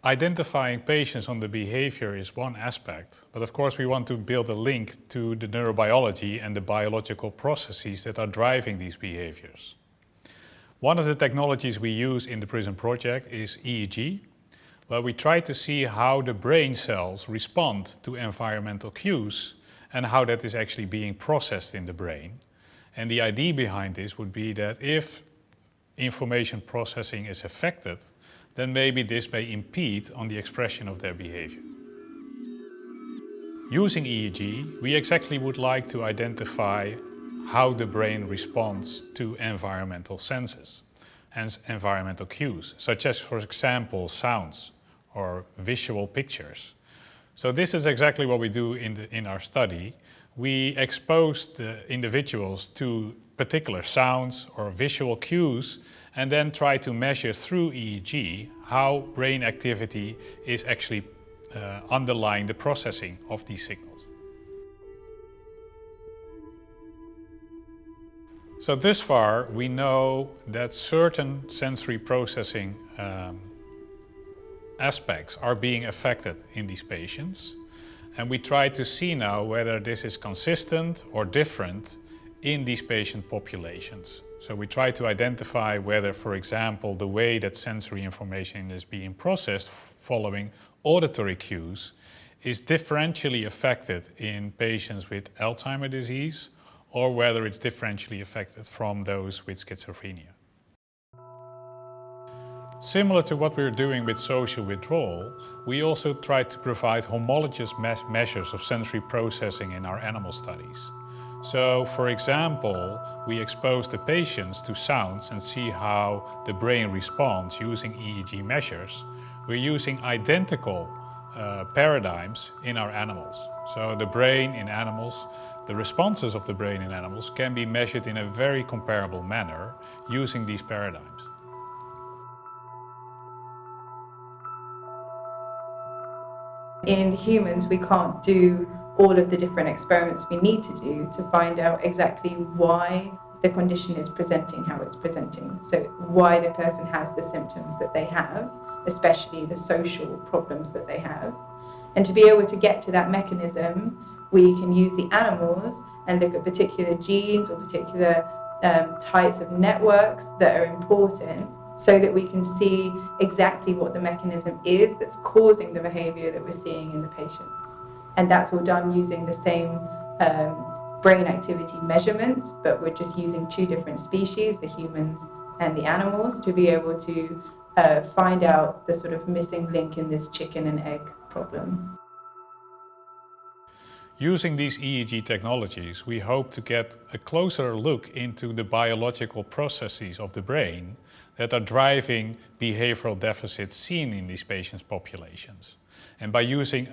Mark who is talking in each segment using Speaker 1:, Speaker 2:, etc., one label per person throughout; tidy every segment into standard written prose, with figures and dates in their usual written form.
Speaker 1: Identifying patients on the behavior is one aspect, but of course we want to build a link to the neurobiology and the biological processes that are driving these behaviors. One of the technologies we use in the PRISM project is EEG, where we try to see how the brain cells respond to environmental cues and how that is actually being processed in the brain. And the idea behind this would be that if information processing is affected, then maybe this may impede on the expression of their behavior. Using EEG, we exactly would like to identify how the brain responds to environmental senses, hence environmental cues, such as, for example, sounds or visual pictures. So this is exactly what we do in our study. We expose the individuals to particular sounds or visual cues and then try to measure through EEG how brain activity is actually underlying the processing of these signals. So thus far we know that certain sensory processing aspects are being affected in these patients, and we try to see now whether this is consistent or different in these patient populations. So we try to identify whether, for example, the way that sensory information is being processed following auditory cues is differentially affected in patients with Alzheimer's disease, or whether it's differentially affected from those with schizophrenia. Similar to what we're doing with social withdrawal, we also try to provide homologous measures of sensory processing in our animal studies. So, for example, we expose the patients to sounds and see how the brain responds using EEG measures. We're using identical paradigms in our animals. So the brain in animals, the responses of the brain in animals can be measured in a very comparable manner using these paradigms.
Speaker 2: In humans, we can't do all of the different experiments we need to do to find out exactly why the condition is presenting how it's presenting. So why the person has the symptoms that they have, especially the social problems that they have. And to be able to get to that mechanism, we can use the animals and look at particular genes or particular types of networks that are important, so that we can see exactly what the mechanism is that's causing the behavior that we're seeing in the patients. And that's all done using the same brain activity measurements, but we're just using two different species, the humans and the animals, to be able to find out the sort of missing link in this chicken and egg problem.
Speaker 1: Using these EEG technologies, we hope to get a closer look into the biological processes of the brain that are driving behavioral deficits seen in these patients' populations. And by using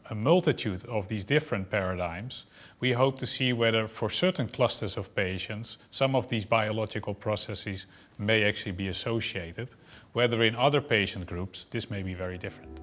Speaker 1: a multitude of these different paradigms, we hope to see whether for certain clusters of patients, some of these biological processes may actually be associated, whether in other patient groups this may be very different.